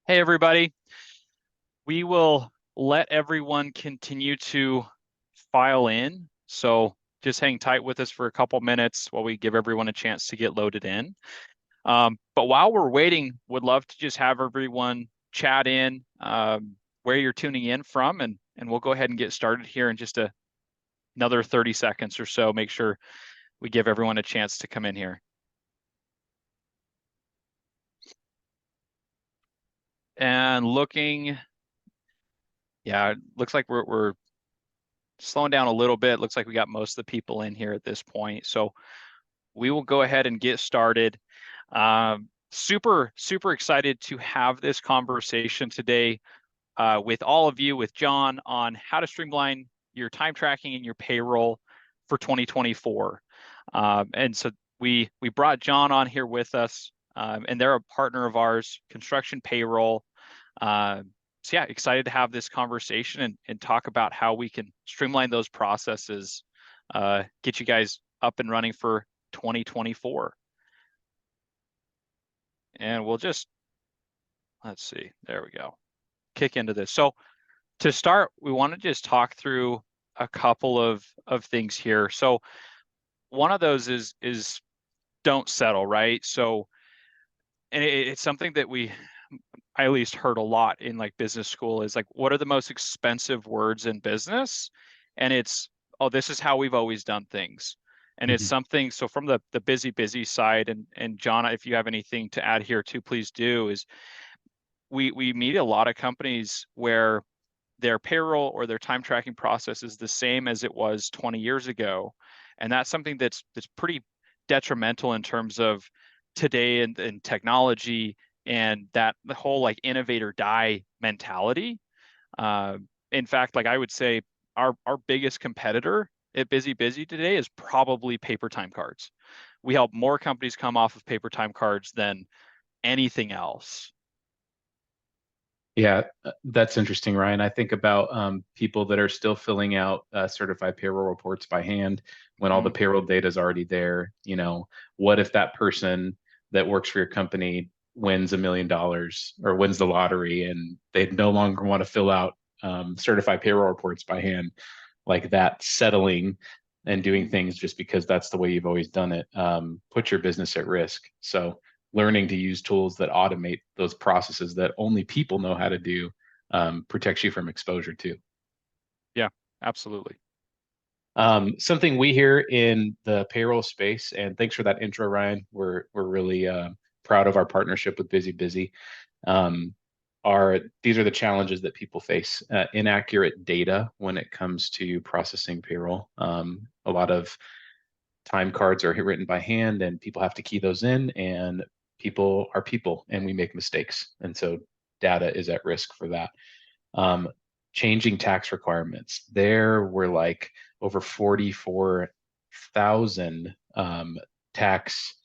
Hey, everybody. We will let everyone continue to file in. So just hang tight with us for a couple minutes while we give everyone a chance to get loaded in. But while we're waiting, would love to just have everyone chat in where you're tuning in from, and we'll go ahead and get started here in just another 30 seconds or so. Make sure we give everyone a chance to come in here. And looking, yeah, it looks like we're slowing down a little bit. Looks like we got most of the people in here at this point. So we will go ahead and get started. Super excited to have this conversation today with all of you, with John, on how to streamline your time tracking and your payroll for 2024. And so we brought John on here with us, and they're a partner of ours, ConstructionPayoll. So yeah, excited to have this conversation and talk about how we can streamline those processes, get you guys up and running for 2024. And we'll just, let's see, there we go, kick into this. So to start, we want to just talk through a couple of things here. So one of those is don't settle, right? So, and it's something that I at least heard a lot in like business school, is like, what are the most expensive words in business? And it's, oh, this is how we've always done things. And it's something, so from the BusyBusy side, and John, if you have anything to add here too, please do, is we meet a lot of companies where their payroll or their time tracking process is the same as it was 20 years ago. And that's something that's pretty detrimental in terms of today and technology, and that the whole like innovate or die mentality. In fact, like I would say our biggest competitor at BusyBusy today is probably paper time cards. We help more companies come off of paper time cards than anything else. Yeah, that's interesting, Ryan. I think about people that are still filling out certified payroll reports by hand when all the Mm, payroll data is already there. What if that person that works for your company wins $1 million or wins the lottery and they no longer want to fill out certified payroll reports by hand, like that settling and doing things just because that's the way you've always done it, put your business at risk. So learning to use tools that automate those processes that only people know how to do protects you from exposure too. yeah, absolutely. Something we hear in the payroll space, and thanks for that intro, Ryan. We're really proud of our partnership with BusyBusy. These are the challenges that people face: inaccurate data when it comes to processing payroll. A lot of time cards are written by hand, and people have to key those in, and people are people, and we make mistakes, and so data is at risk for that. Um, Changing tax requirements. There were like over 44,000 tax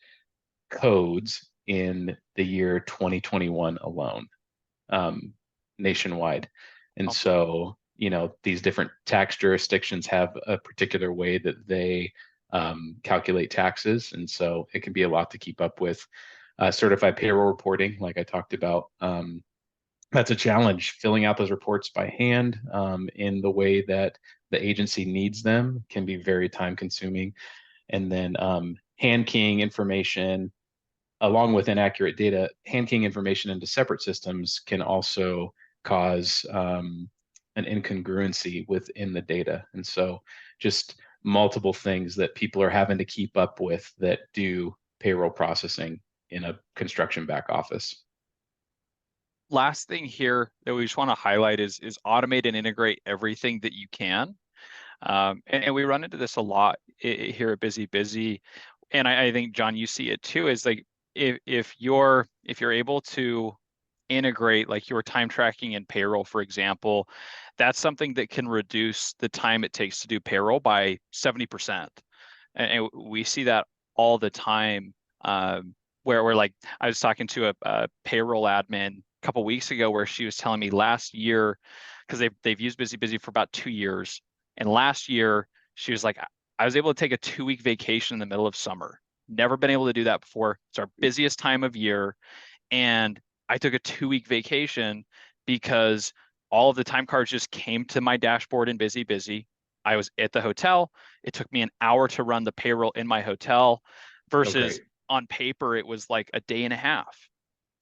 codes in the year 2021 alone, nationwide. And Oh, so, these different tax jurisdictions have a particular way that they calculate taxes. And so it can be a lot to keep up with. Certified payroll reporting, like I talked about, that's a challenge. Filling out those reports by hand in the way that the agency needs them can be very time consuming. And then hand keying information along with inaccurate data, hand keying information into separate systems can also cause an incongruency within the data. And so just multiple things that people are having to keep up with that do payroll processing in a construction back office. last thing here that we just want to highlight is automate and integrate everything that you can. And we run into this a lot here at BusyBusy, and I think John, you see it too. Is like if you're able to integrate like your time tracking and payroll, for example, that's something that can reduce the time it takes to do payroll by 70%. And we see that all the time. Where we're like, I was talking to a payroll admin a couple weeks ago where she was telling me last year, because they've used BusyBusy for about 2 years, and last year she was like, I was able to take a 2-week vacation in the middle of summer. Never been able to do that before. It's our busiest time of year, and I took a 2-week vacation because all of the time cards just came to my dashboard in BusyBusy. I was at the hotel. It took me an hour to run the payroll in my hotel Oh, versus great. on paper, it was like a day and a half.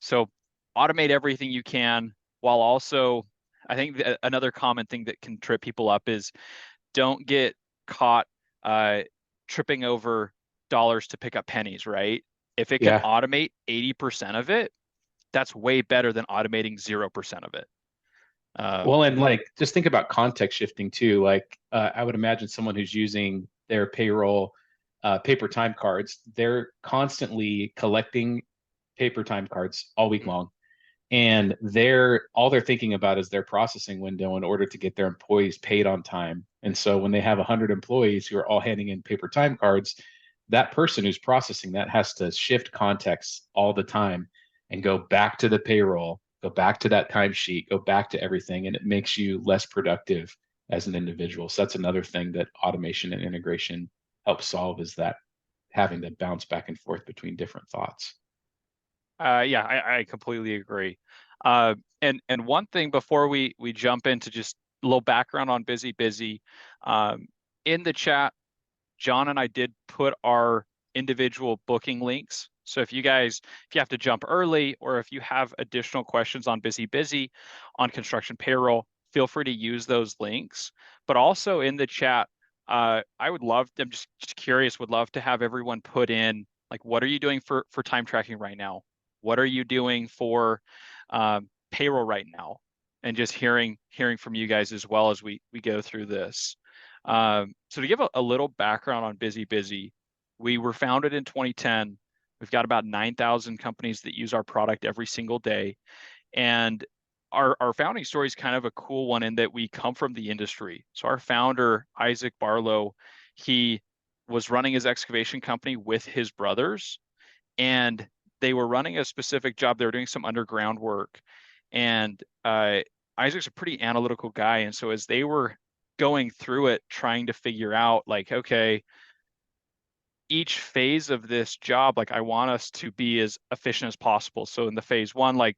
So automate everything you can while also, I think another common thing that can trip people up is don't get caught uh, tripping over dollars to pick up pennies, right? If it can Yeah. automate 80% of it, that's way better than automating 0% of it. Well, and like just think about context shifting too. Like I would imagine someone who's using their payroll paper time cards, they're constantly collecting paper time cards all week long. And they're all they're thinking about is their processing window in order to get their employees paid on time. And so when they have 100 employees who are all handing in paper time cards, that person who's processing that has to shift context all the time and go back to the payroll, go back to that timesheet, go back to everything, and it makes you less productive as an individual. So that's another thing that automation and integration help solve, is that having to bounce back and forth between different thoughts. Yeah, I completely agree. And one thing before we jump into just a little background on BusyBusy, in the chat, John and I did put our individual booking links. So if you have to jump early, or if you have additional questions on BusyBusy, on construction payroll, feel free to use those links. But also in the chat, I would love, I'm just curious, would love to have everyone put in, like, what are you doing for time tracking right now? What are you doing for payroll right now? And just hearing from you guys as well as we go through this. So to give a little background on BusyBusy, we were founded in 2010. We've got about 9,000 companies that use our product every single day. And our founding story is kind of a cool one in that we come from the industry. So our founder, Isaac Barlow, he was running his excavation company with his brothers, and they were running a specific job. They were doing some underground work. And Isaac's a pretty analytical guy. And so as they were going through it, trying to figure out, like, okay, each phase of this job, like, I want us to be as efficient as possible. So in the phase one, like,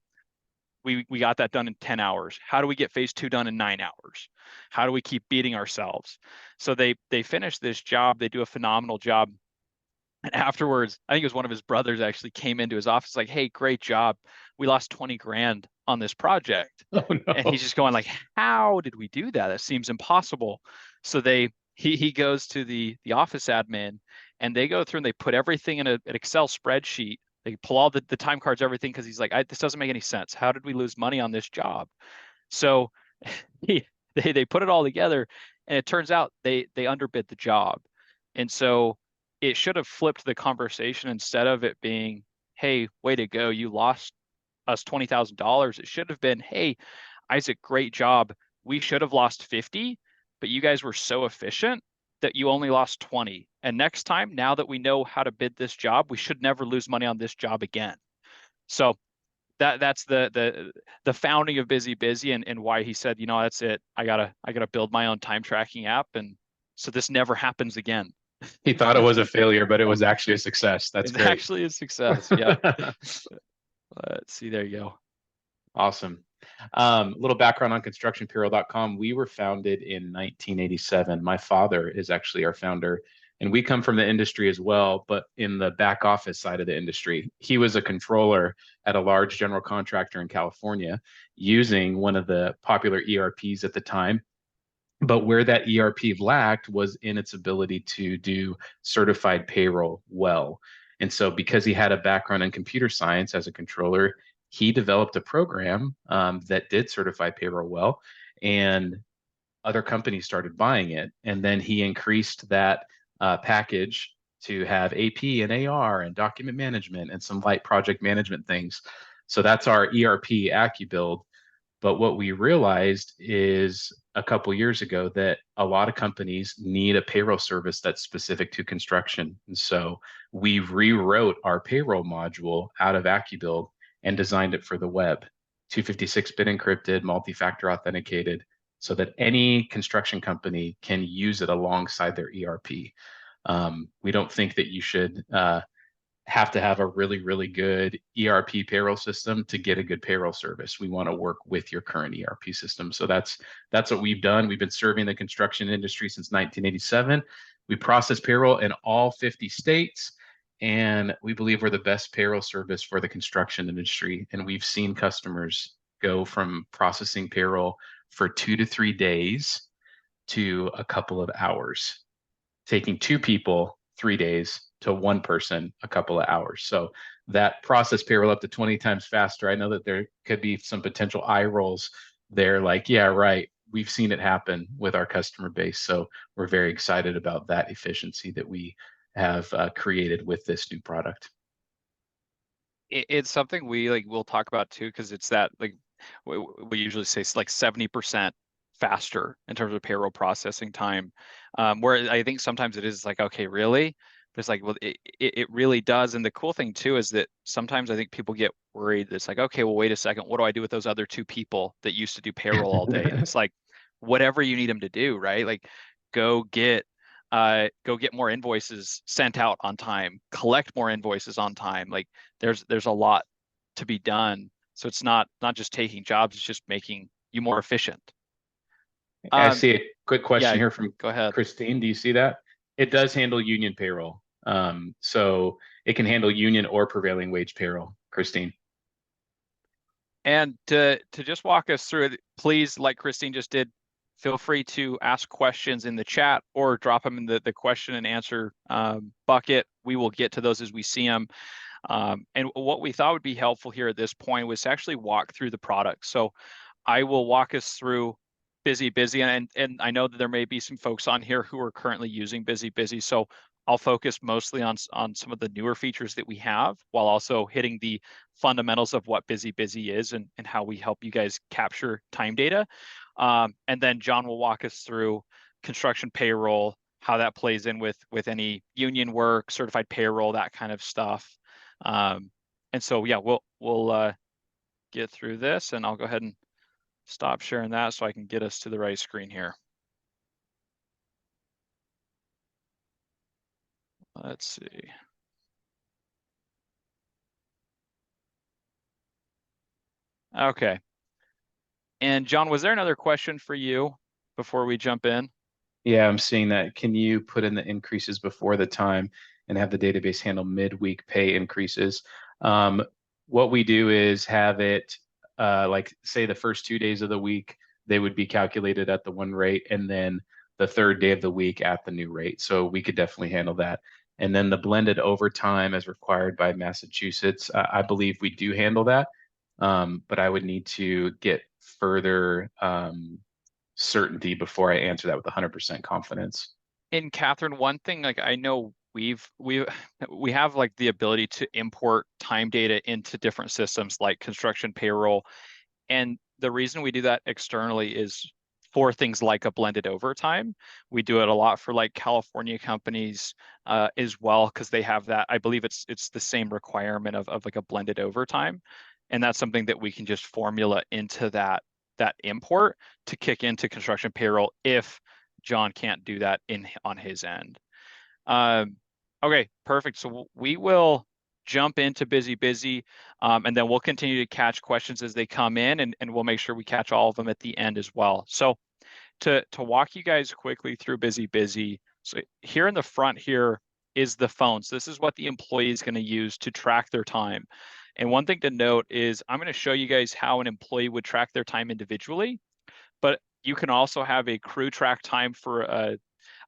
we got that done in 10 hours. How do we get phase two done in 9 hours? How do we keep beating ourselves? So they finish this job. They do a phenomenal job. And afterwards, I think it was one of his brothers actually came into his office like, "Hey, great job. We lost 20 grand on this project." Oh And he's no. just going like, "How did we do that? That seems impossible." So he goes to the office admin, and they go through and they put everything in an Excel spreadsheet. They pull all the time cards, everything, because he's like, "This doesn't make any sense. How did we lose money on this job?" So he they put it all together, and it turns out they underbid the job. And so it should have flipped the conversation. Instead of it being, "Hey, way to go, you lost us $20,000." It should have been, "Hey, Isaac, great job. We should have lost 50, but you guys were so efficient that you only lost 20. And next time, now that we know how to bid this job, we should never lose money on this job again." So that's the founding of BusyBusy, and why he said, "That's it. I gotta build my own time tracking app, and so this never happens again." He thought it was a failure, but it was actually a success. That's It's great. actually a success. Yep. Let's see. There you go. Awesome. Little background on ConstructionPayoll.com. We were founded in 1987. My father is actually our founder, and we come from the industry as well, but in the back office side of the industry. He was a controller at a large general contractor in California using one of the popular ERPs at the time. But where that ERP lacked was in its ability to do certified payroll well. And so, because he had a background in computer science as a controller, he developed a program that did certified payroll well, and other companies started buying it. And then he increased that package to have AP and AR and document management and some light project management things. So that's our ERP AccuBuild. But what we realized is a couple years ago that a lot of companies need a payroll service that's specific to construction. And so we rewrote our payroll module out of AccuBuild and designed it for the web, 256-bit encrypted, multi-factor authenticated, so that any construction company can use it alongside their ERP. We don't think that you should have to have a really, really good ERP payroll system to get a good payroll service. We want to work with your current ERP system. So that's what we've done. We've been serving the construction industry since 1987. We process payroll in all 50 states, and we believe we're the best payroll service for the construction industry. And we've seen customers go from processing payroll for 2 to 3 days to a couple of hours, taking 2 people 3 days to one person a couple of hours. So that process payroll up to 20 times faster. I know that there could be some potential eye rolls there, like, yeah, right. We've seen it happen with our customer base. So we're very excited about that efficiency that we have created with this new product. It's something we like we'll talk about too, because it's that like we usually say it's like 70% faster in terms of payroll processing time. Where I think sometimes it is like, okay, really? But it's like, well, it really does. And the cool thing too is that sometimes I think people get worried. It's like, okay, well, wait a second, what do I do with those other 2 people that used to do payroll all day? And it's like, whatever you need them to do, right? Like go get go get more invoices sent out on time, collect more invoices on time. Like there's a lot to be done. So it's not just taking jobs, it's just making you more efficient. I Um, see a quick yeah, question here from go ahead. Christine. Do you see that? It does handle union payroll. So it can handle union or prevailing wage payroll, Christine. And to just walk us through it, please, like Christine just did, feel free to ask questions in the chat or drop them in the question and answer bucket. We will get to those as we see them. And what we thought would be helpful here at this point was to actually walk through the product. So I will walk us through BusyBusy, and I know that there may be some folks on here who are currently using BusyBusy. So I'll focus mostly on some of the newer features that we have, while also hitting the fundamentals of what BusyBusy is and how we help you guys capture time data. And then John will walk us through construction payroll, how that plays in with any union work, certified payroll, that kind of stuff. And so yeah, we'll get through this, and I'll go ahead and stop sharing that so I can get us to the right screen here. Let's see. Okay. And John, was there another question for you before we jump in? Yeah, I'm seeing that. Can you put in the increases before the time and have the database handle midweek pay increases? What we do is have it, like, say the first 2 days of the week, they would be calculated at the one rate, and then the third day of the week at the new rate. So we could definitely handle that. And then the blended overtime as required by Massachusetts, I believe we do handle that. But I would need to get further certainty before I answer that with 100% confidence. And Catherine, one thing, like I know we have like the ability to import time data into different systems like construction payroll. And the reason we do that externally is for things like a blended overtime. We do it a lot for like California companies as well, because they have that. I believe it's the same requirement of like a blended overtime. And that's something that we can just formula into that import to kick into construction payroll if John can't do that on his end. Okay, perfect. So we will jump into BusyBusy, and then we'll continue to catch questions as they come in, and we'll make sure we catch all of them at the end as well. So to walk you guys quickly through BusyBusy, so here in the front here is the phone. So this is what the employee is going to use to track their time. And one thing to note is I'm going to show you guys how an employee would track their time individually, but you can also have a crew track time for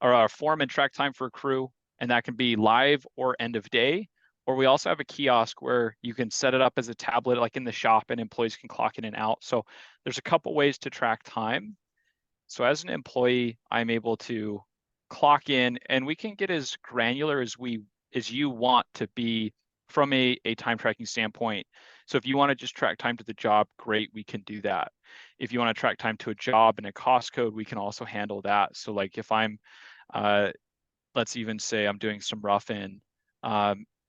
or a foreman track time for a crew, and that can be live or end of day. Or we also have a kiosk where you can set it up as a tablet, like in the shop, and employees can clock in and out. So there's a couple ways to track time. So as an employee, I'm able to clock in, and we can get as granular as you want to be from a time tracking standpoint. So if you want to just track time to the job, great, we can do that. If you want to track time to a job and a cost code, we can also handle that. So like if I'm, let's even say I'm doing some rough-in,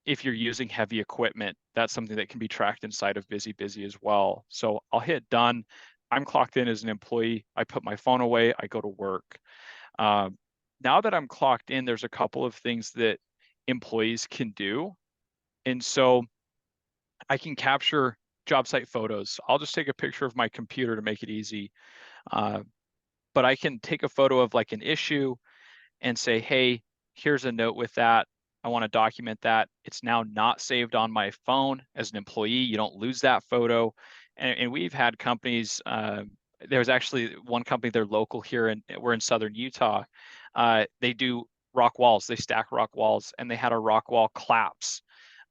if you're using heavy equipment, that's something that can be tracked inside of BusyBusy as well. So I'll hit done. I'm clocked in as an employee. I put my phone away, I go to work. Now that I'm clocked in, there's a couple of things that employees can do. And so I can capture job site photos. I'll just take a picture of my computer to make it easy. Uh, but I can take a photo of like an issue and say, hey, here's a note with that. I want to document that. It's now not saved on my phone as an employee. You don't lose that photo. And we've had companies, there was actually one company, they're local here, and we're in Southern Utah. They do rock walls, they stack rock walls, and they had a rock wall collapse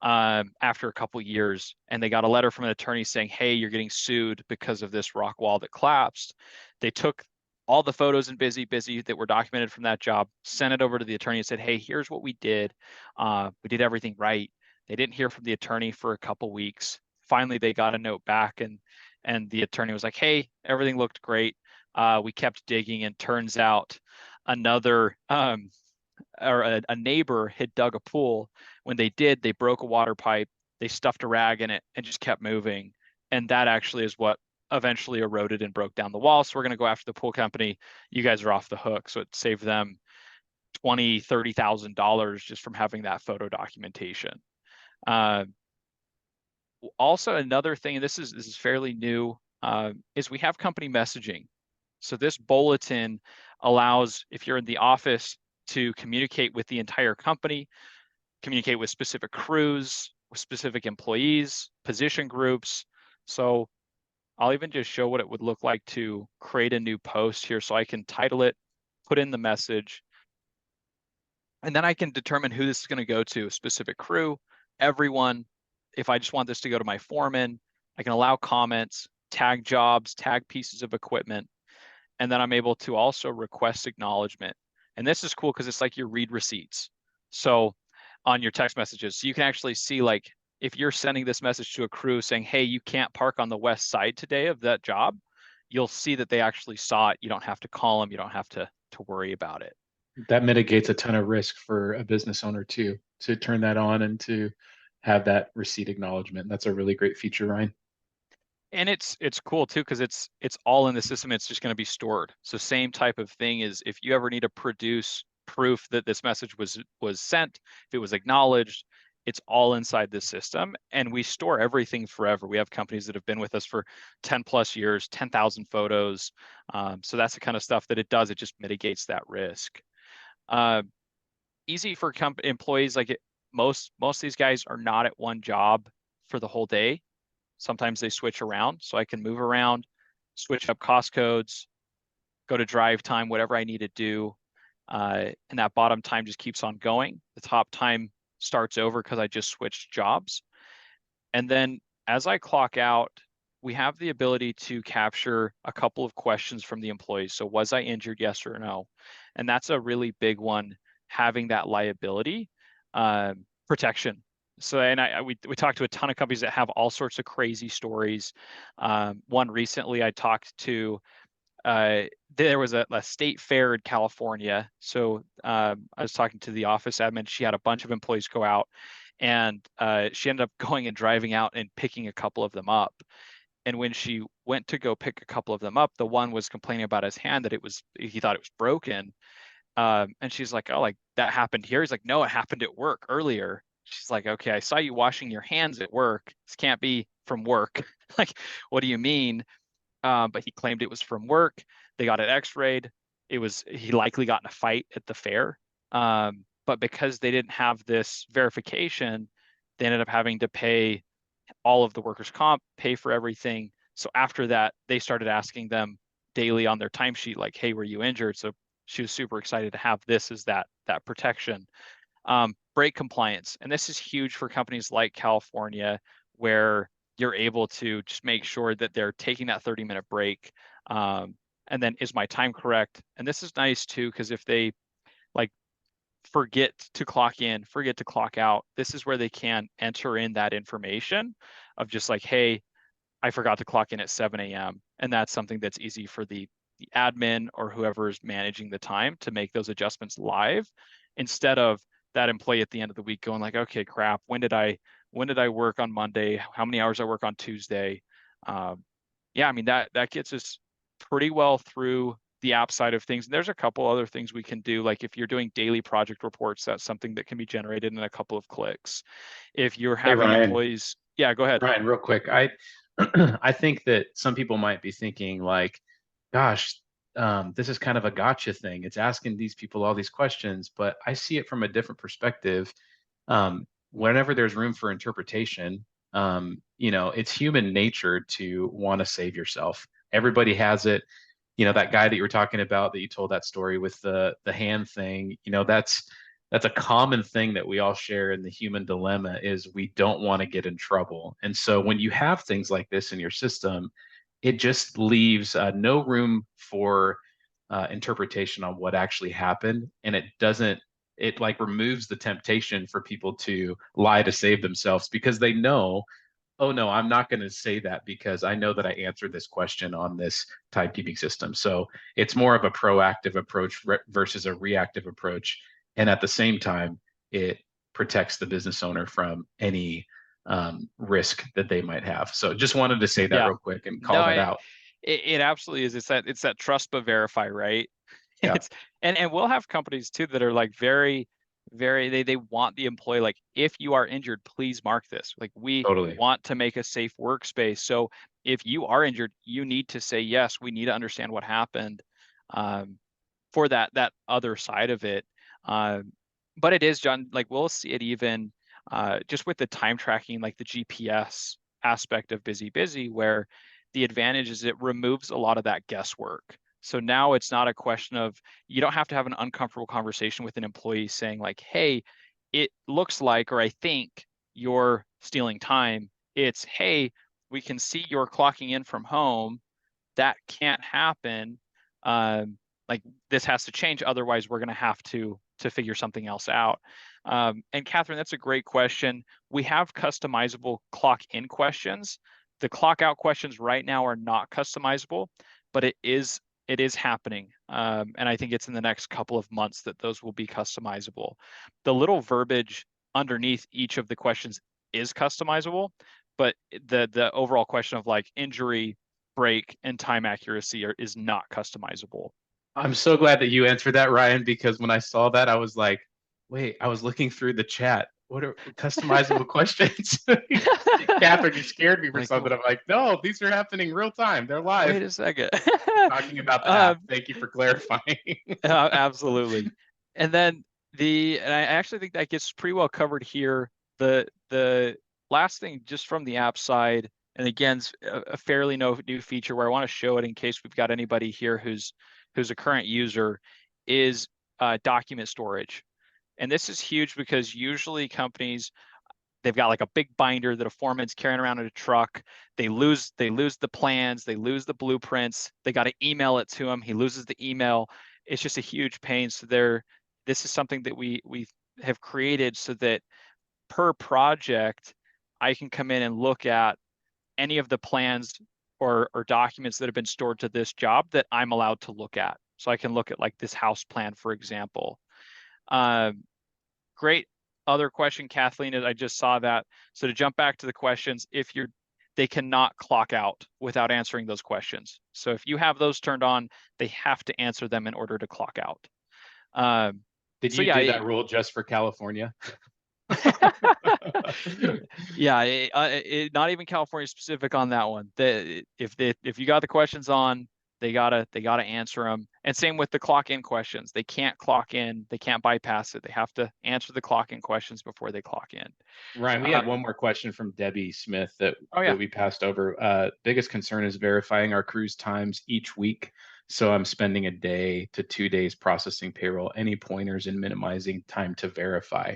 after a couple years. And they got a letter from an attorney saying, hey, you're getting sued because of this rock wall that collapsed. They took all the photos in BusyBusy that were documented from that job, sent it over to the attorney and said, hey, here's what we did. We did everything right. They didn't hear from the attorney for a couple weeks. Finally, they got a note back, and the attorney was like, hey, everything looked great. We kept digging, and turns out another or a neighbor had dug a pool. When they did, they broke a water pipe, they stuffed a rag in it and just kept moving. And that actually is what eventually eroded and broke down the wall. So we're going to go after the pool company. You guys are off the hook. So it saved them $20,000-$30,000 just from having that photo documentation. Also, another thing, and this is fairly new, is we have company messaging. So this bulletin allows, if you're in the office, to communicate with the entire company, communicate with specific crews, with specific employees, position groups. So I'll even just show what it would look like to create a new post here. So I can title it, put in the message, and then I can determine who this is going to go to, a specific crew, everyone. If I just want this to go to my foreman, I can allow comments, tag jobs, tag pieces of equipment, and then I'm able to also request acknowledgement. And this is cool because it's like your read receipts. So on your text messages, so you can actually see, like, if you're sending this message to a crew saying, hey, you can't park on the west side today of that job, you'll see that they actually saw it. You don't have to call them. You don't have to worry about it. That mitigates a ton of risk for a business owner too, to turn that on and to have that receipt acknowledgement. That's a really great feature, Ryan. And it's cool too because it's all in the system. It's just going to be stored. So same type of thing is, if you ever need to produce proof that this message was sent, if it was acknowledged, it's all inside the system, and we store everything forever. We have companies that have been with us for 10 plus years, 10,000 photos. So that's the kind of stuff that it does. It just mitigates that risk. Uh, Easy for employees. Like most of these guys are not at one job for the whole day. Sometimes they switch around, so I can move around, switch up cost codes, go to drive time, whatever I need to do. And that bottom time just keeps on going. The top time starts over because I just switched jobs. And then as I clock out, we have the ability to capture a couple of questions from the employees. So was I injured, yes or no? And that's a really big one, having that liability protection. So, and we talked to a ton of companies that have all sorts of crazy stories. One recently I talked to, there was a state fair in California. So I was talking to the office admin. She had a bunch of employees go out, and she ended up going and driving out and picking a couple of them up. And when she went to go pick a couple of them up, the one was complaining about his hand, that he thought it was broken. And she's like, oh, like that happened here? He's like, no, it happened at work earlier. She's like, okay, I saw you washing your hands at work. This can't be from work. Like, what do you mean? But he claimed it was from work. They got it x-rayed. He likely got in a fight at the fair. But because they didn't have this verification, they ended up having to pay all of the workers' comp, pay for everything. So after that, they started asking them daily on their timesheet, like, hey, were you injured? So she was super excited to have this as that protection. Break compliance. And this is huge for companies like California, where you're able to just make sure that they're taking that 30-minute break. And then, is my time correct? And this is nice too, because if they like forget to clock in, forget to clock out, this is where they can enter in that information of just like, hey, I forgot to clock in at 7 a.m. And that's something that's easy for the admin or whoever is managing the time to make those adjustments live, instead of that employee at the end of the week going like, okay, crap, when did I work on Monday? How many hours I work on Tuesday? Yeah, I mean, that gets us pretty well through the app side of things. And there's a couple other things we can do. Like if you're doing daily project reports, that's something that can be generated in a couple of clicks. If you're Hey, having Ryan. employees, yeah, go ahead. Ryan, real quick, I think that some people might be thinking like, gosh, this is kind of a gotcha thing. It's asking these people all these questions, but I see it from a different perspective. Whenever there's room for interpretation, it's human nature to want to save yourself. Everybody has it. That guy that you were talking about that you told that story with the hand thing, that's a common thing that we all share in the human dilemma is we don't want to get in trouble. And so when you have things like this in your system, it just leaves no room for interpretation on what actually happened. And it like removes the temptation for people to lie to save themselves because they know, oh no, I'm not going to say that because I know that I answered this question on this timekeeping system. So it's more of a proactive approach versus a reactive approach. And at the same time, it protects the business owner from any risk that they might have. So just wanted to say that Yeah. real quick and call No, that out. it absolutely is. It's that trust but verify, right? Yeah, It's and we'll have companies too that are like very, very they want the employee like if you are injured, please mark this. Like we totally. want to make a safe workspace. So if you are injured, you need to say yes. We need to understand what happened for that other side of it. But it is, John, like we'll see it even just with the time tracking, like the GPS aspect of BusyBusy, where the advantage is it removes a lot of that guesswork. So now it's not a question of you don't have to have an uncomfortable conversation with an employee saying like, hey, it looks like, or I think you're stealing time. It's, hey, we can see you're clocking in from home. That can't happen. Like this has to change. Otherwise, we're going to have to figure something else out. And Catherine, that's a great question. We have customizable clock in questions. The clock out questions right now are not customizable, but it is happening. And I think it's in the next couple of months that those will be customizable. The little verbiage underneath each of the questions is customizable, but the overall question of like injury, break, and time accuracy is not customizable. I'm so glad that you answered that, Ryan, because when I saw that, I was like, wait, I was looking through the chat. What are customizable questions? Catherine, you scared me for Like, something. I'm like, no, these are happening real time. They're live. wait a second. Talking about the app. um, Thank you for clarifying. absolutely. And then and I actually think that gets pretty well covered here. The last thing just from the app side, and again, a fairly new feature where I want to show it in case we've got anybody here who's a current user, is document storage. And this is huge because usually companies, they've got like a big binder that a foreman's carrying around in a truck. They lose the plans, they lose the blueprints, they got to email it to him. He loses the email. It's just a huge pain. So this is something that we have created so that per project, I can come in and look at any of the plans or documents that have been stored to this job that I'm allowed to look at. So I can look at like this house plan, for example. Great other question, Kathleen, I just saw that. So to jump back to the questions, they cannot clock out without answering those questions. So if you have those turned on, they have to answer them in order to clock out. Did So you yeah, do that rule just for California? yeah, not even California specific on that one. If you got the questions on, they gotta answer them. And same with the clock in questions. They can't clock in. They can't bypass it. They have to answer the clock in questions before they clock in. Ryan, we had one more question from Debbie Smith that Oh yeah. we passed over. Biggest concern is verifying our crew's times each week. So I'm spending a day to 2 days processing payroll. Any pointers in minimizing time to verify?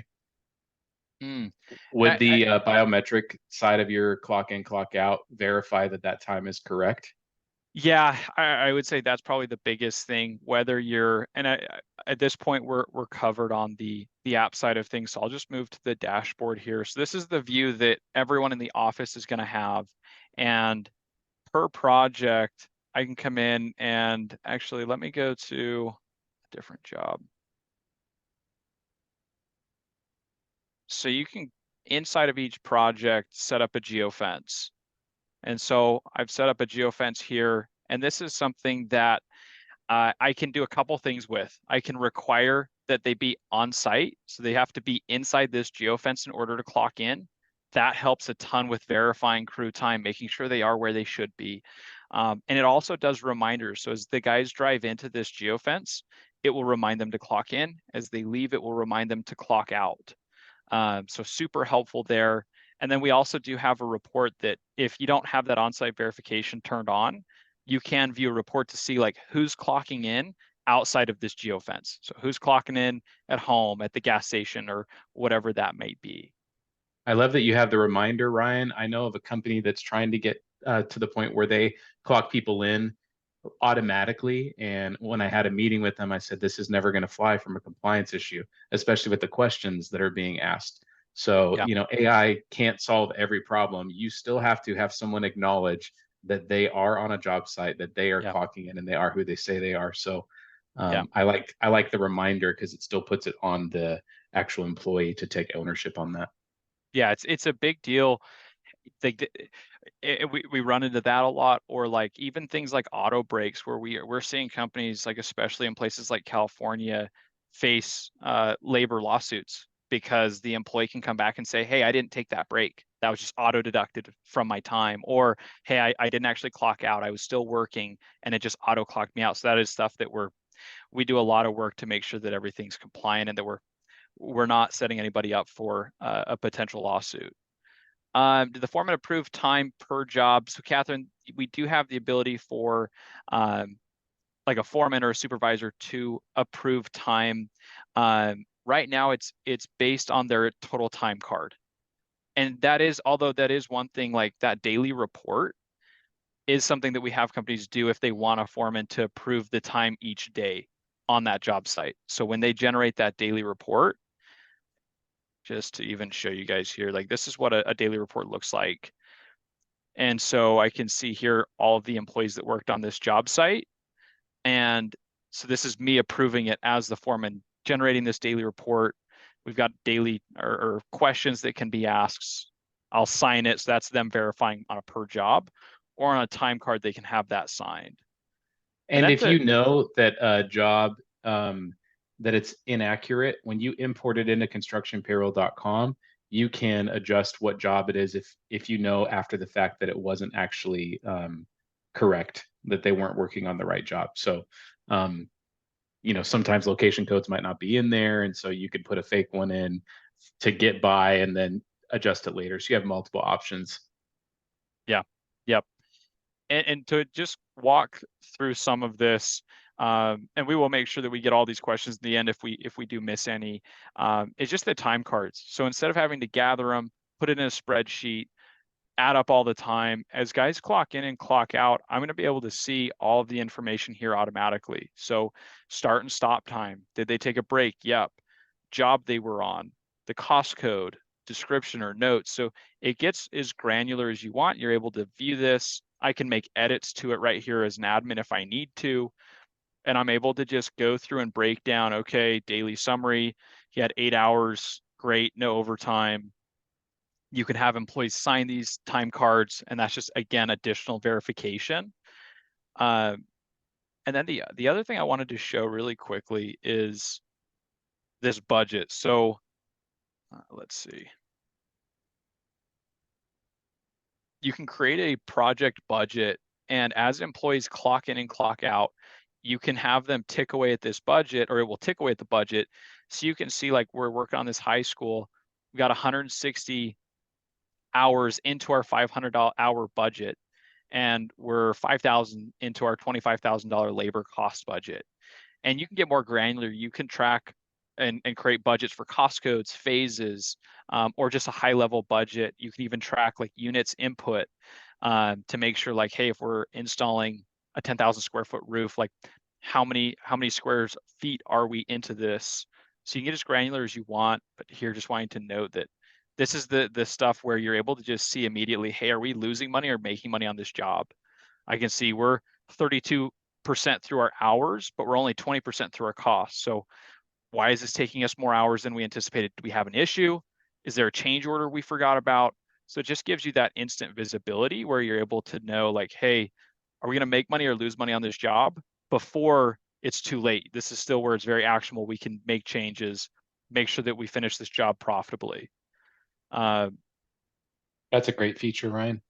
Mm. Would the biometric side of your clock in, clock out verify that time is correct? Yeah, I would say that's probably the biggest thing. Whether you're, and at this point we're covered on the app side of things. So I'll just move to the dashboard here. So this is the view that everyone in the office is going to have, and per project, I can come in and actually let me go to a different job. So you can inside of each project set up a geofence. And so I've set up a geofence here, and this is something that I can do a couple things with. I can require that they be on site. So they have to be inside this geofence in order to clock in. That helps a ton with verifying crew time, making sure they are where they should be. And it also does reminders. So as the guys drive into this geofence, it will remind them to clock in. As they leave, it will remind them to clock out. So super helpful there. And then we also do have a report that if you don't have that on-site verification turned on, you can view a report to see like who's clocking in outside of this geofence. So who's clocking in at home, at the gas station, or whatever that may be. I love that you have the reminder, Ryan. I know of a company that's trying to get to the point where they clock people in automatically. And when I had a meeting with them, I said, this is never going to fly from a compliance issue, especially with the questions that are being asked. So, Yeah, AI can't solve every problem. You still have to have someone acknowledge that they are on a job site, that they are yeah, clocking in and they are who they say they are. So, yeah. I like the reminder because it still puts it on the actual employee to take ownership on that. Yeah, it's a big deal. We run into that a lot, or like even things like auto breaks where we're seeing companies, like especially in places like California, face labor lawsuits because the employee can come back and say, hey, I didn't take that break, that was just auto deducted from my time, or hey, I didn't actually clock out, I was still working and it just auto clocked me out. So that is stuff that we do a lot of work to make sure that everything's compliant and that we're not setting anybody up for a potential lawsuit. The foreman approved time per job. So Catherine, we do have the ability for like a foreman or a supervisor to approve time. Right now it's based on their total time card. And that is, although that is one thing, like that daily report is something that we have companies do if they want a foreman to approve the time each day on that job site. So when they generate that daily report, just to even show you guys here, like this is what a daily report looks like. And so I can see here all of the employees that worked on this job site. And so this is me approving it as the foreman, generating this daily report. We've got daily or questions that can be asked. I'll sign it. So that's them verifying on a per job, or on a time card, they can have that signed. And And then if you know that a job that it's inaccurate, when you import it into constructionpayroll.com, you can adjust what job it is if you know after the fact that it wasn't actually correct, that they weren't working on the right job. So, sometimes location codes might not be in there, and so you could put a fake one in to get by and then adjust it later. So you have multiple options. yeah, yep. And to just walk through some of this, and we will make sure that we get all these questions in the end if we do miss any. It's just the time cards. So instead of having to gather them, put it in a spreadsheet, add up all the time, as guys clock in and clock out, I'm going to be able to see all of the information here automatically. So start and stop time. Did they take a break? Yep. Job they were on, the cost code, description or notes. So it gets as granular as you want. You're able to view this. I can make edits to it right here as an admin if I need to. And I'm able to just go through and break down, okay, daily summary. He had 8 hours. Great. No overtime. You can have employees sign these time cards, and that's just, again, additional verification. Uh, and then the other thing I wanted to show really quickly is this budget. So let's see. You can create a project budget, and as employees clock in and clock out, you can have them tick away at this budget, or it will tick away at the budget. So you can see, like, we're working on this high school. We got 160 hours into our $500 budget, and we're 5,000 into our $25,000 labor cost budget. And you can get more granular. You can track and create budgets for cost codes, phases, or just a high level budget. You can even track like units input to make sure, like, hey, if we're installing a 10,000 square foot roof, like how many square feet are we into this? So you can get as granular as you want, but here just wanting to note that this is the stuff where you're able to just see immediately, hey, are we losing money or making money on this job? I can see we're 32% through our hours, but we're only 20% through our costs. So why is this taking us more hours than we anticipated? Do we have an issue? Is there a change order we forgot about? So it just gives you that instant visibility where you're able to know, like, hey, are we going to make money or lose money on this job? before it's too late. This is still where it's very actionable. We can make changes, make sure that we finish this job profitably. That's a great feature, Ryan.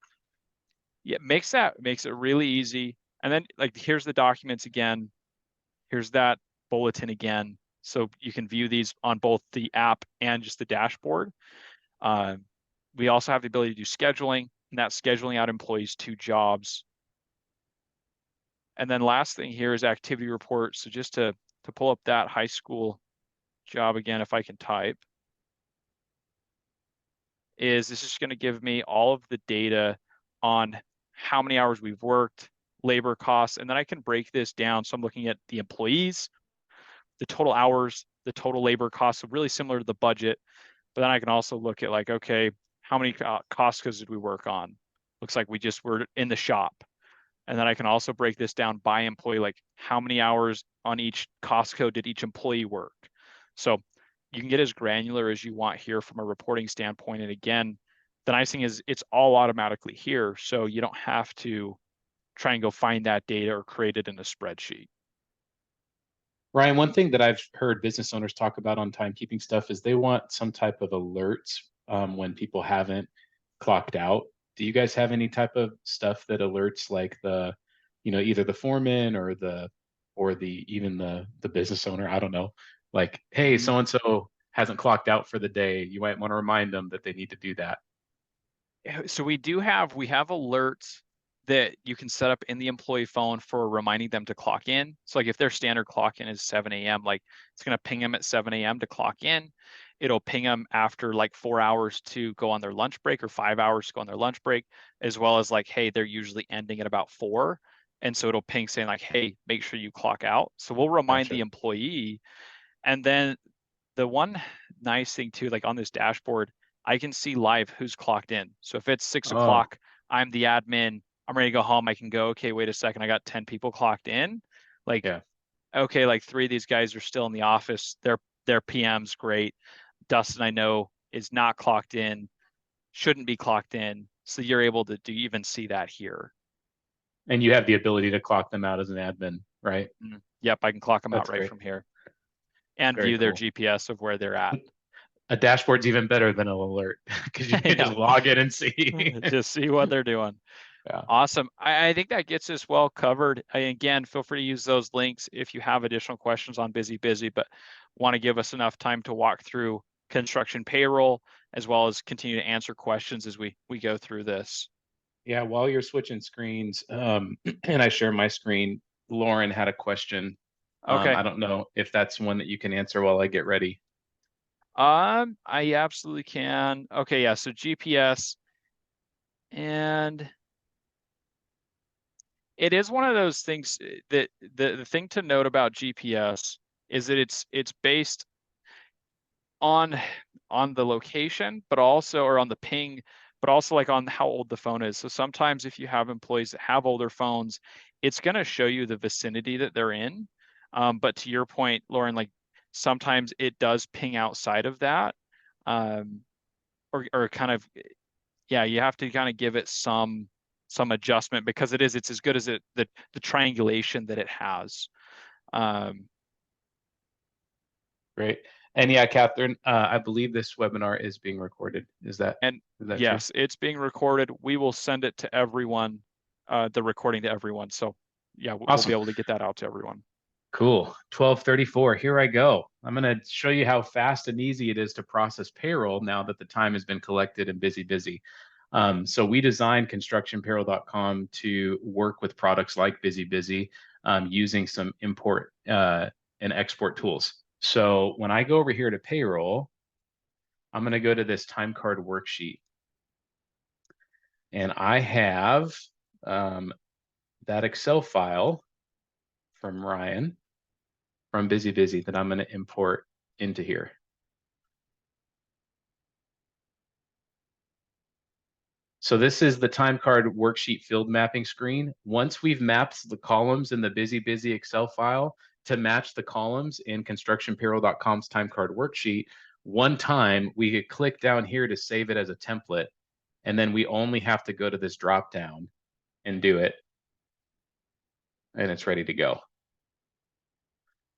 Yeah, makes it really easy. And then like, here's the documents again. Here's that bulletin again. So you can view these on both the app and just the dashboard. We also have the ability to do scheduling, and that's scheduling out employees to jobs. And then last thing here is activity report. So just to pull up that high school job again, if I can type, this is going to give me all of the data on how many hours we've worked, labor costs, and then I can break this down. So I'm looking at the employees, the total hours, the total labor costs, so really similar to the budget. But then I can also look at like, okay, how many Costco's did we work on? Looks like we just were in the shop. And then I can also break this down by employee, like how many hours on each Costco did each employee work? So you can get as granular as you want here from a reporting standpoint. And again, the nice thing is it's all automatically here. So you don't have to try and go find that data or create it in a spreadsheet. Ryan, one thing that I've heard business owners talk about on timekeeping stuff is they want some type of alerts when people haven't clocked out. Do you guys have any type of stuff that alerts like the, either the foreman or even the business owner? I don't know. Like, hey, so and so hasn't clocked out for the day. You might want to remind them that they need to do that. So we have alerts that you can set up in the employee phone for reminding them to clock in. So like if their standard clock in is 7 a.m., like it's going to ping them at 7 a.m. to clock in. It'll ping them after like 4 hours to go on their lunch break or 5 hours to go on their lunch break, as well as like, hey, they're usually ending at about 4. And so it'll ping saying like, hey, make sure you clock out. So we'll remind Gotcha. the employee. And then the one nice thing too, like on this dashboard, I can see live who's clocked in. So if it's 6 Oh, o'clock, I'm the admin, I'm ready to go home. I can go, okay, wait a second. I got 10 people clocked in. Like, yeah. okay, like 3 of these guys are still in the office. Their PM's great. Dustin, I know, is not clocked in, shouldn't be clocked in. So you're able to even see that here. And you have the ability to clock them out as an admin, right? Yep, I can clock them out That's right great. from here and Very view their cool. GPS of where they're at. A dashboard's even better than an alert because you can Yeah, just log in and see. just see what they're doing. Yeah. Awesome. I think that gets us well covered. Again, feel free to use those links if you have additional questions on BusyBusy, but want to give us enough time to walk through construction payroll as well as continue to answer questions as we go through this. Yeah, while you're switching screens, and I share my screen, Lauren had a question. Okay. I don't know if that's one that you can answer while I get ready. I absolutely can. Okay, yeah. So GPS, and it is one of those things that the thing to note about GPS is that it's based on the location, but also or on the ping, but also like on how old the phone is. So sometimes if you have employees that have older phones, it's going to show you the vicinity that they're in. But to your point, Lauren, like sometimes it does ping outside of that, or kind of, yeah, you have to kind of give it some adjustment because it's as good as the triangulation that it has. Great. And yeah, Catherine, I believe this webinar is being recorded. Is that And true? yes, it's being recorded. We will send it to everyone, the recording to everyone. So yeah, we'll be Awesome. able to get that out to everyone. Cool. 12:34. Here I go. I'm going to show you how fast and easy it is to process payroll now that the time has been collected in BusyBusy. So we designed ConstructionPayoll.com to work with products like BusyBusy using some import and export tools. So when I go over here to payroll, I'm going to go to this time card worksheet. And I have that Excel file from Ryan from BusyBusy that I'm going to import into here. So this is the time card worksheet field mapping screen. Once we've mapped the columns in the BusyBusy Excel file to match the columns in ConstructionPayoll.com's time card worksheet, one time we could click down here to save it as a template. And then we only have to go to this drop down and do it. And it's ready to go.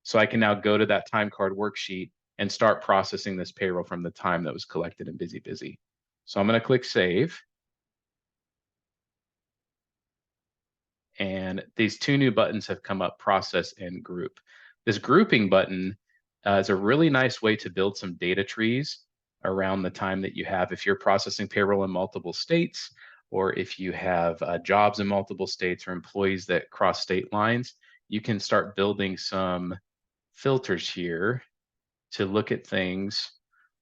So I can now go to that time card worksheet and start processing this payroll from the time that was collected in BusyBusy. So I'm going to click save. And these two new buttons have come up, process and group. This grouping button is a really nice way to build some data trees around the time that you have. If you're processing payroll in multiple states, or if you have jobs in multiple states or employees that cross state lines, you can start building some filters here to look at things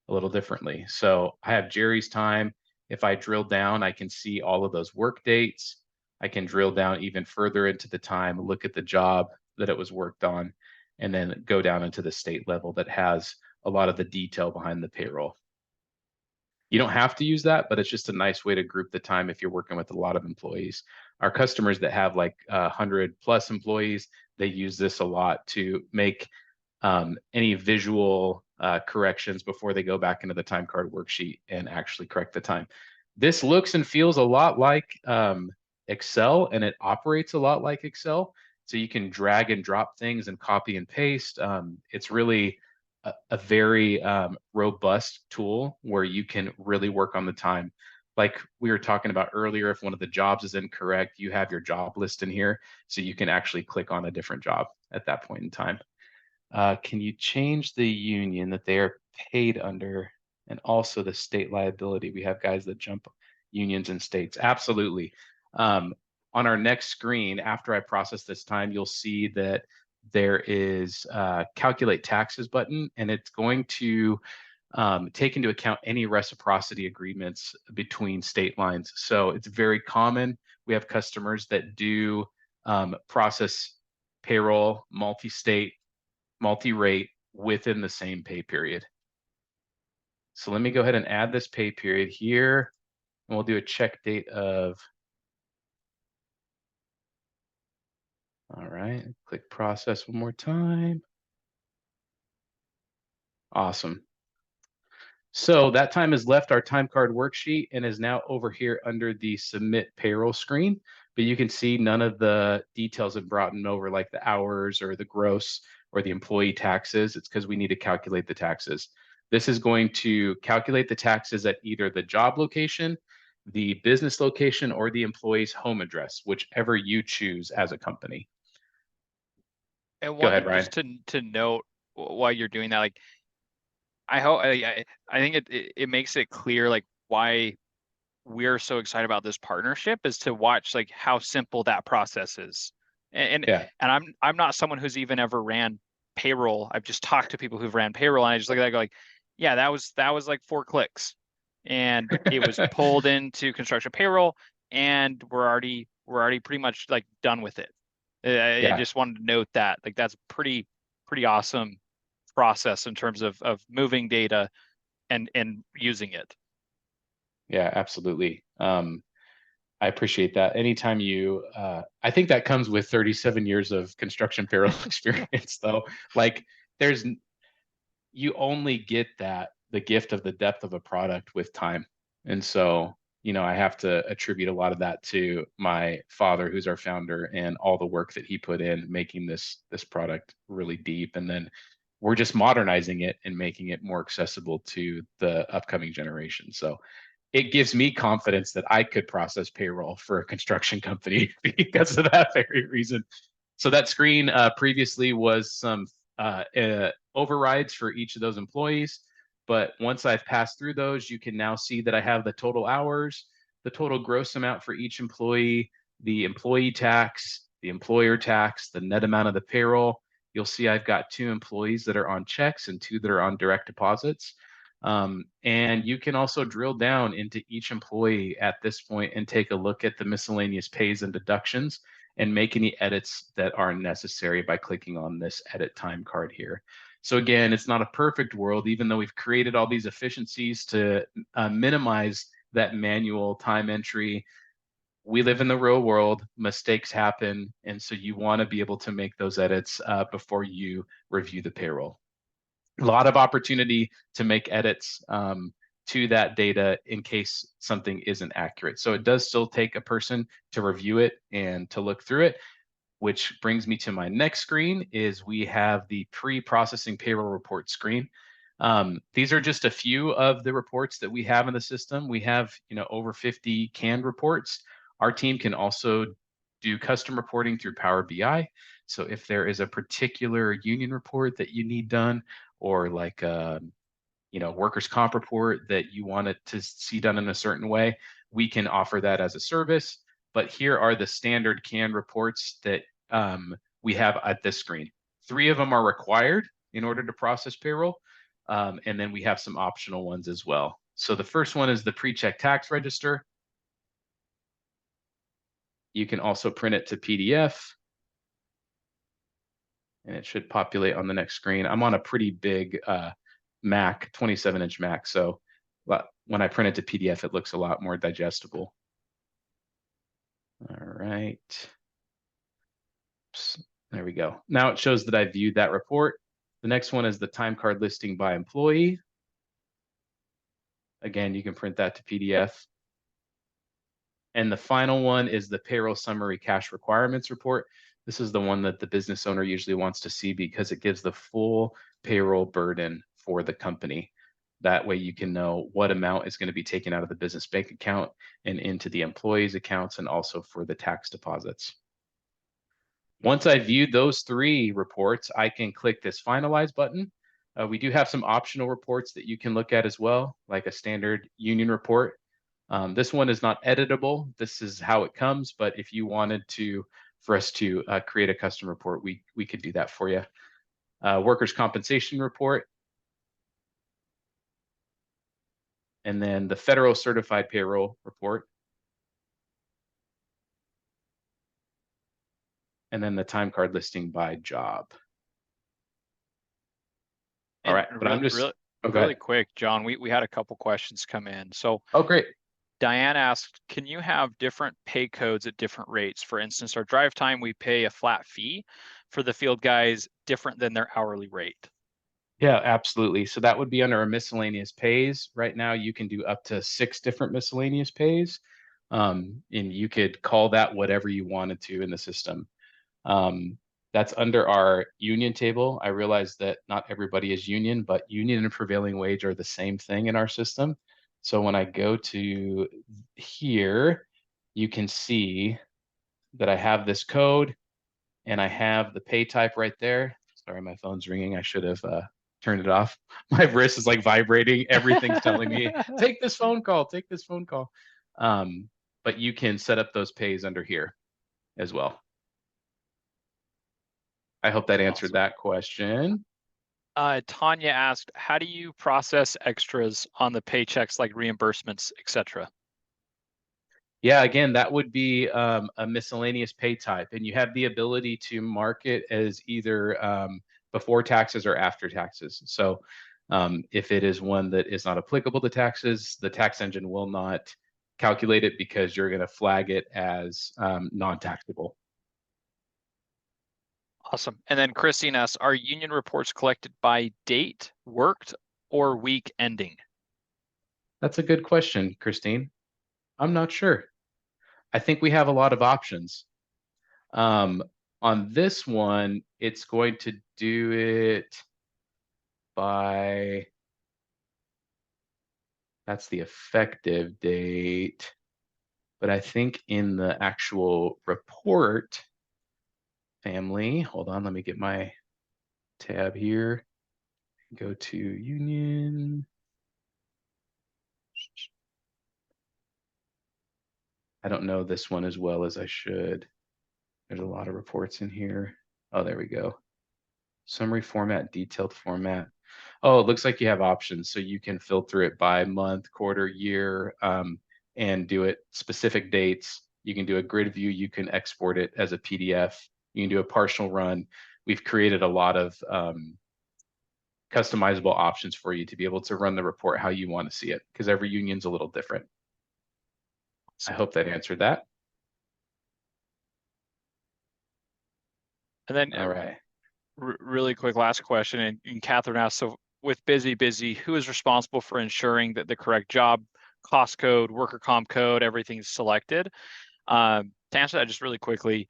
a little differently. So I have Jerry's time. If I drill down, I can see all of those work dates. I can drill down even further into the time, look at the job that it was worked on, and then go down into the state level that has a lot of the detail behind the payroll. You don't have to use that, but it's just a nice way to group the time if you're working with a lot of employees. Our customers that have like 100+ employees, they use this a lot to make any visual corrections before they go back into the time card worksheet and actually correct the time. This looks and feels a lot like Excel, and it operates a lot like Excel. So you can drag and drop things and copy and paste. It's really a very robust tool where you can really work on the time. Like we were talking about earlier, if one of the jobs is incorrect, you have your job list in here, so you can actually click on a different job at that point in time. Can you change the union that they are paid under and also the state liability? We have guys that jump unions and states. Absolutely. On our next screen, after I process this time, you'll see that there is a calculate taxes button, and it's going to take into account any reciprocity agreements between state lines. So it's very common. We have customers that do process payroll, multi-state, multi-rate within the same pay period. So let me go ahead and add this pay period here, and we'll do a check date of, all right, click process one more time. Awesome. So that time has left our time card worksheet and is now over here under the submit payroll screen, but you can see none of the details have brought in over, like the hours or the gross or the employee taxes. It's because we need to calculate the taxes. This is going to calculate the taxes at either the job location, the business location, or the employee's home address, whichever you choose as a company. And Go ahead, one Ryan. just to note while you're doing that, like I hope I think it makes it clear like why we're so excited about this partnership is to watch like how simple that process is. And Yeah. I'm not someone who's even ever ran payroll. I've just talked to people who've ran payroll, and I just look at that and go like, yeah, that was like 4 clicks, and it was pulled into construction payroll, and we're already pretty much like done with it. I Yeah. just wanted to note that like that's pretty awesome process in terms of moving data and using it. Yeah, absolutely. I appreciate that. Anytime you, I think that comes with 37 years of construction payroll experience, though. Like, there's, you only get that, the gift of the depth of a product with time. And so, I have to attribute a lot of that to my father, who's our founder, and all the work that he put in making this product really deep. And then we're just modernizing it and making it more accessible to the upcoming generation. So it gives me confidence that I could process payroll for a construction company because of that very reason. So that screen previously was some overrides for each of those employees. But once I've passed through those, you can now see that I have the total hours, the total gross amount for each employee, the employee tax, the employer tax, the net amount of the payroll. You'll see I've got 2 employees that are on checks and 2 that are on direct deposits. And you can also drill down into each employee at this point and take a look at the miscellaneous pays and deductions and make any edits that are necessary by clicking on this edit time card here. So again, it's not a perfect world, even though we've created all these efficiencies to minimize that manual time entry. We live in the real world, mistakes happen, and so you want to be able to make those edits before you review the payroll. A lot of opportunity to make edits to that data in case something isn't accurate. So it does still take a person to review it and to look through it. which brings me to my next screen. Is we have the pre-processing payroll report screen. These are just a few of the reports that we have in the system. We have, over 50 canned reports. Our team can also do custom reporting through Power BI. So if there is a particular union report that you need done, or like a workers' comp report that you want it to see done in a certain way, we can offer that as a service. But here are the standard canned reports that we have at this screen. 3 of them are required in order to process payroll. And then we have some optional ones as well. So the first one is the pre-check tax register. You can also print it to PDF. And it should populate on the next screen. I'm on a pretty big Mac, 27-inch Mac. So when I print it to PDF, it looks a lot more digestible. All right. Oops. There we go. Now it shows that I viewed that report. The next one is the time card listing by employee. Again, you can print that to PDF. And the final one is the payroll summary cash requirements report. This is the one that the business owner usually wants to see because it gives the full payroll burden for the company. That way you can know what amount is going to be taken out of the business bank account and into the employees' accounts, and also for the tax deposits. Once I viewed those 3 reports, I can click this finalize button. We do have some optional reports that you can look at as well, like a standard union report. This one is not editable. This is how it comes, but if you wanted for us to create a custom report, we could do that for you. Workers' compensation report. And then the federal certified payroll report. And then the time card listing by job. All right, but I'm just really quick, John, we had a couple questions come in. So great. Diane asked, can you have different pay codes at different rates? For instance, our drive time, we pay a flat fee. For the field guys, different than their hourly rate. Yeah, absolutely. So that would be under our miscellaneous pays. Right now, you can do up to 6 different miscellaneous pays. And you could call that whatever you wanted to in the system. That's under our union table. I realize that not everybody is union, but union and prevailing wage are the same thing in our system. So when I go to here, you can see that I have this code and I have the pay type right there. Sorry, my phone's ringing. I should have turned it off. My wrist is like vibrating. Everything's telling me, take this phone call, take this phone call. But you can set up those pays under here as well. I hope that answered that question. Tanya asked, how do you process extras on the paychecks like reimbursements, etc.? Yeah, again, that would be a miscellaneous pay type, and you have the ability to mark it as either before taxes or after taxes. So if it is one that is not applicable to taxes, the tax engine will not calculate it because you're going to flag it as non-taxable. Awesome. And then Christine asks, are union reports collected by date worked or week ending? That's a good question, Christine. I'm not sure. I think we have a lot of options. On this one, it's going to do it by, that's the effective date. But I think in the actual report family, hold on, let me get my tab here. Go to union. I don't know this one as well as I should. There's a lot of reports in here. Oh, there we go. Summary format, detailed format. Oh, it looks like you have options. So you can filter it by month, quarter, year, and do it specific dates. You can do a grid view. You can export it as a PDF. You can do a partial run. We've created a lot of customizable options for you to be able to run the report how you want to see it, because every union's a little different. I hope that answered that. And then, all right. Really quick last question, and Catherine asked, so with BusyBusy, who is responsible for ensuring that the correct job, cost code, worker comp code, everything's selected? To answer that just really quickly,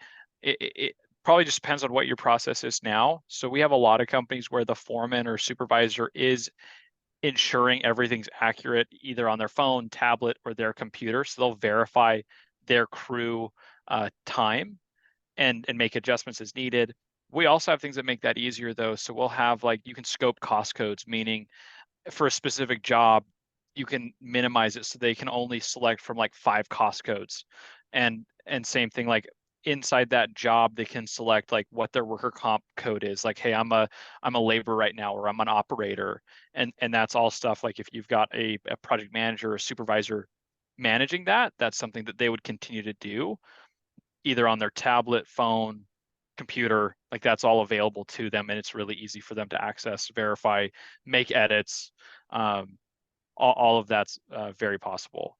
probably just depends on what your process is now. So we have a lot of companies where the foreman or supervisor is ensuring everything's accurate either on their phone, tablet, or their computer. So they'll verify their crew time and make adjustments as needed. We also have things that make that easier though. So we'll have like, you can scope cost codes, meaning for a specific job, you can minimize it so they can only select from like 5 cost codes. And same thing, like inside that job, they can select like what their worker comp code is. Like, hey, I'm a laborer right now, or I'm an operator. And that's all stuff like if you've got a project manager or supervisor managing that, that's something that they would continue to do either on their tablet, phone, computer, like that's all available to them. And it's really easy for them to access, verify, make edits. All of that's very possible.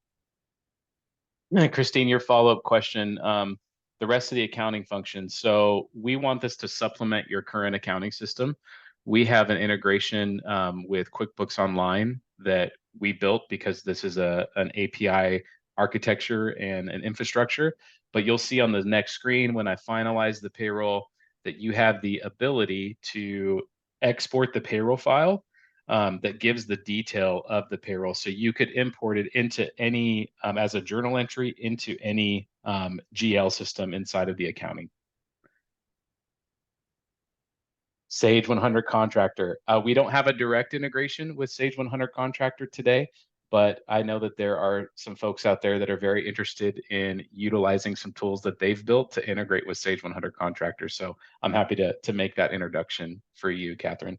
And Christine, your follow-up question, the rest of the accounting functions. So we want this to supplement your current accounting system. We have an integration with QuickBooks Online that we built because this is an API architecture and an infrastructure. But you'll see on the next screen when I finalize the payroll that you have the ability to export the payroll file that gives the detail of the payroll. So you could import it into any, as a journal entry, into any GL system inside of the accounting. Sage 100 Contractor. We don't have a direct integration with Sage 100 Contractor today, but I know that there are some folks out there that are very interested in utilizing some tools that they've built to integrate with Sage 100 Contractor. So I'm happy to make that introduction for you, Catherine.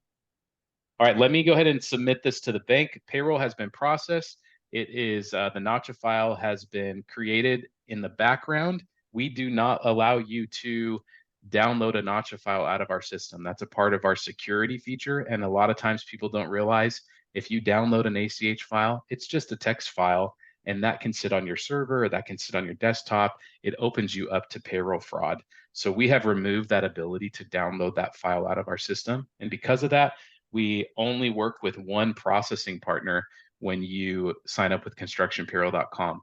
All right, let me go ahead and submit this to the bank. Payroll has been processed. It is, the notcha file has been created in the background. We do not allow you to download a notcha file out of our system. That's a part of our security feature. And a lot of times people don't realize if you download an ACH file, it's just a text file, and that can sit on your server, or that can sit on your desktop. It opens you up to payroll fraud. So we have removed that ability to download that file out of our system. And because of that, we only work with one processing partner when you sign up with ConstructionPayoll.com.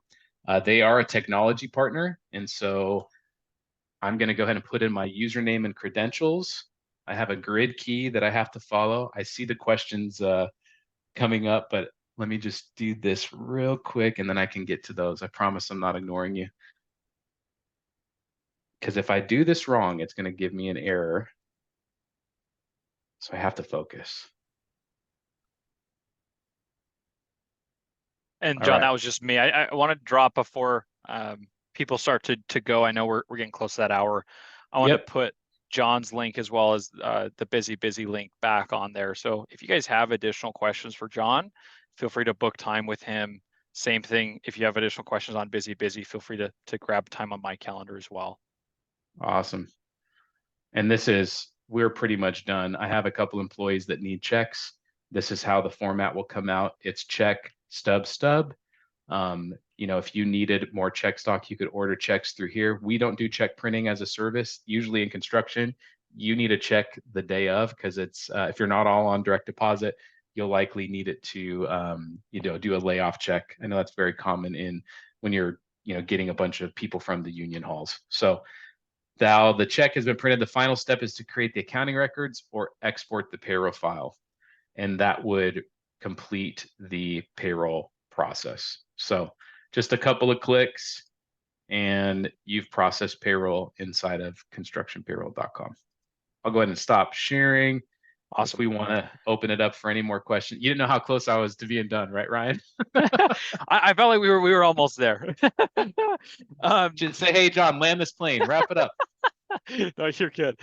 They are a technology partner, and so I'm going to go ahead and put in my username and credentials. I have a grid key that I have to follow. I see the questions coming up, but let me just do this real quick, and then I can get to those. I promise I'm not ignoring you. Because if I do this wrong, it's going to give me an error. So I have to focus. And All John, right. that was just me. I want to drop before people start to go. I know we're getting close to that hour. I want to Yep. put John's link as well as the BusyBusy link back on there. So if you guys have additional questions for John, feel free to book time with him. Same thing, if you have additional questions on BusyBusy, feel free to grab time on my calendar as well. Awesome. And we're pretty much done. I have a couple employees that need checks. This is how the format will come out. It's check, stub, stub. If you needed more check stock, you could order checks through here. We don't do check printing as a service. Usually in construction, you need a check the day of, because it's if you're not all on direct deposit, you'll likely need it to do a layoff check. I know that's very common when you're getting a bunch of people from the union halls. So now the check has been printed. The final step is to create the accounting records or export the payroll file, and that would complete the payroll process. So just a couple of clicks and you've processed payroll inside of ConstructionPayoll.com. I'll go ahead and stop sharing. Awesome. If we want to open it up for any more questions. You didn't know how close I was to being done, right, Ryan? I felt like we were almost there. Just say, hey, John, land this plane, wrap it up. No, you're good.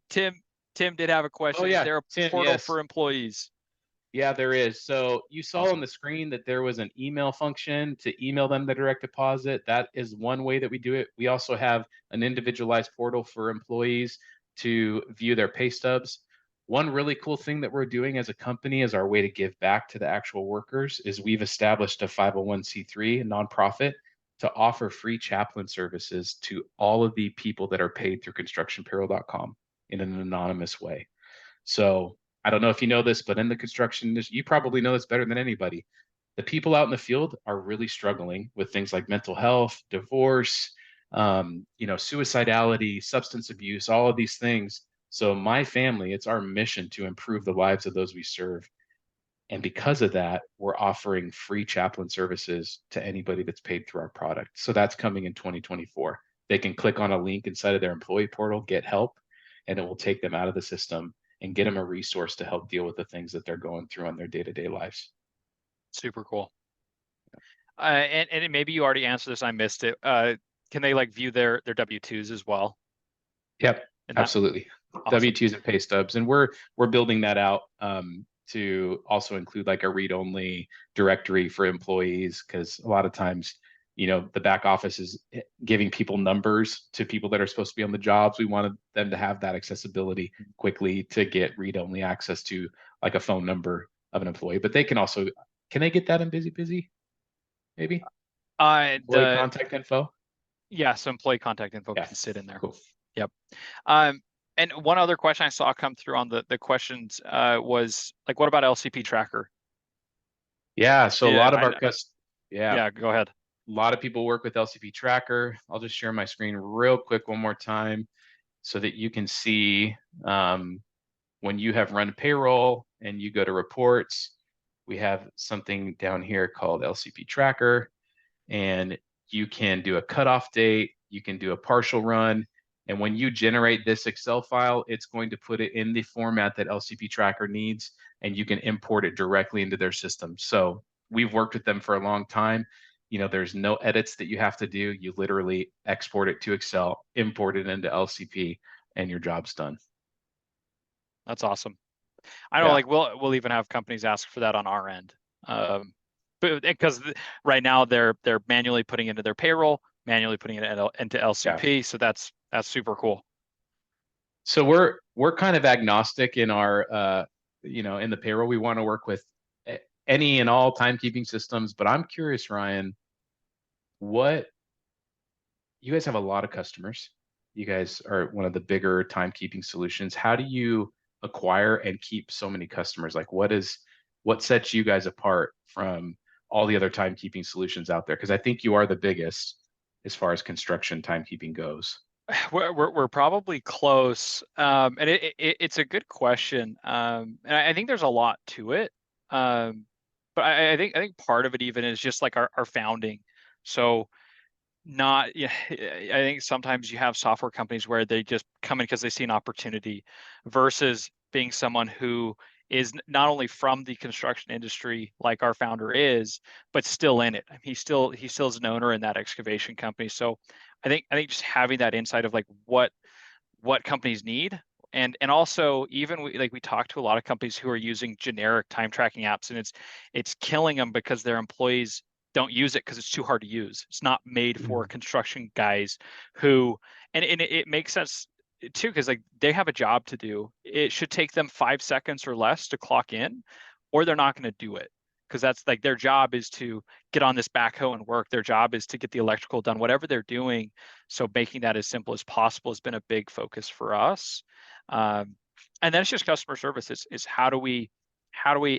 Tim did have a question. Oh, yeah. Is there a Tim, portal yes. for employees? Yeah, there is. So you saw Awesome. on the screen that there was an email function to email them the direct deposit. That is one way that we do it. We also have an individualized portal for employees to view their pay stubs. One really cool thing that we're doing as a company as our way to give back to the actual workers is we've established a 501c3 nonprofit to offer free chaplain services to all of the people that are paid through ConstructionPayoll.com in an anonymous way. So I don't know if you know this, but in the construction industry, you probably know this better than anybody. The people out in the field are really struggling with things like mental health, divorce, suicidality, substance abuse, all of these things. So my family, it's our mission to improve the lives of those we serve. And because of that, we're offering free chaplain services to anybody that's paid through our product. So that's coming in 2024. They can click on a link inside of their employee portal, get help, and it will take them out of the system and get them a resource to help deal with the things that they're going through on their day-to-day lives. Super cool. And maybe you already answered this, I missed it. Can they like view their W-2s as well? Yep, And that, absolutely. awesome. W-2s and pay stubs, and we're building that out to also include like a read-only directory for employees, because a lot of times, the back office is giving people numbers to people that are supposed to be on the jobs. We wanted them to have that accessibility quickly to get read-only access to like a phone number of an employee. But they can also, can they get that in BusyBusy? Maybe employee contact info. Yeah, so employee contact info Yeah, can sit in there. cool. Yep. And one other question I saw come through on the questions was like, what about LCPTracker? Yeah, so a lot of our yeah, go ahead. A lot of people work with LCPTracker. I'll just share my screen real quick one more time so that you can see when you have run payroll and you go to reports, we have something down here called LCPTracker, and you can do a cutoff date, you can do a partial run, and when you generate this Excel file, it's going to put it in the format that LCPTracker needs, and you can import it directly into their system. So we've worked with them for a long time. There's no edits that you have to do. You literally export it to Excel, import it into LCP, and your job's done. That's awesome. I know, like we'll even have companies ask for that on our end, but because right now they're manually putting into their payroll, manually putting it into LCP, so that's super cool. So we're kind of agnostic in our in the payroll. We want to work with any and all timekeeping systems, but I'm curious, Ryan, what you guys have a lot of customers. You guys are one of the bigger timekeeping solutions. How do you acquire and keep so many customers? Like what sets you guys apart from all the other timekeeping solutions out there? Because I think you are the biggest as far as construction timekeeping goes. We're probably close, and it's a good question, and I think there's a lot to it, but I think part of it even is just like our founding. So not, yeah, I think sometimes you have software companies where they just come in because they see an opportunity, versus being someone who is not only from the construction industry like our founder is, but still in it. He still is an owner in that excavation company. So I think just having that insight of like what companies need, and also even we talk to a lot of companies who are using generic time tracking apps, and it's killing them because their employees don't use it because it's too hard to use. It's not made for construction guys who, and it makes sense too, because like they have a job to do. It should take them 5 seconds or less to clock in, or they're not going to do it, because that's like their job is to get on this backhoe and work. Their job is to get the electrical done, whatever they're doing. So making that as simple as possible has been a big focus for us. And then it's just customer service. Is how do we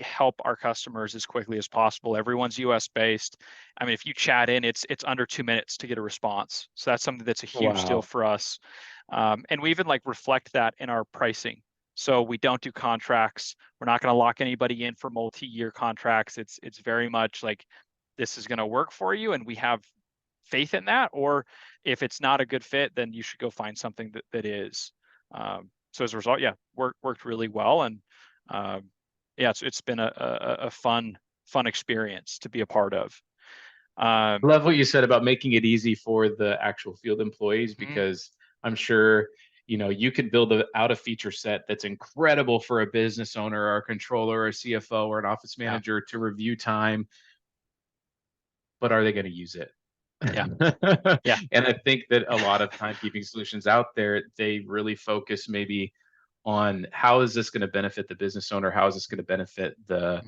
help our customers as quickly as possible? Everyone's US based. I mean, if you chat in, it's under 2 minutes to get a response. So that's something that's a huge deal for us. And we even like reflect that in our pricing. So we don't do contracts. We're not going to lock anybody in for multi-year contracts. It's very much like, this is going to work for you, and we have faith in that. Or if it's not a good fit, then you should go find something that is. So as a result, yeah, worked really well, and yeah, it's been a fun experience to be a part of. I love what you said about making it easy for the actual field employees, because I'm sure you could build out a feature set that's incredible for a business owner or a controller or a CFO or an office manager to review time, but are they going to use it? Yeah. Yeah. And I think that a lot of timekeeping solutions out there, they really focus maybe on how is this going to benefit the business owner? How is this going to benefit the,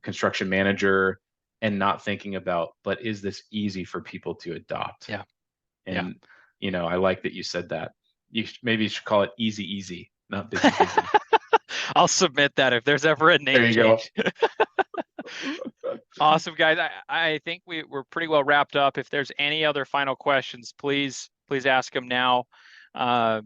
construction manager, and not thinking about, but is this easy for people to adopt? Yeah. And, I like that you said that. Maybe you should call it easy, not BusyBusy. I'll submit that if there's ever a name There you change. go. Awesome, guys. I think we're pretty well wrapped up. If there's any other final questions, please ask them now. Uh,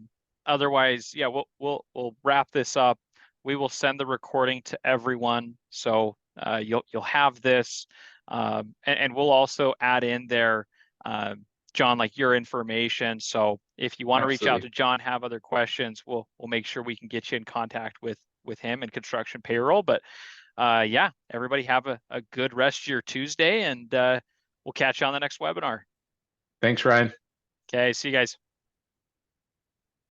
Otherwise, yeah, we'll wrap this up. We will send the recording to everyone, so you'll have this, and we'll also add in there, John, like your information. So if you want to reach out Absolutely. to John, have other questions, we'll make sure we can get you in contact with him and Construction Payroll. But yeah, everybody have a good rest of your Tuesday, and we'll catch you on the next webinar. Thanks, Ryan. Okay, see you guys.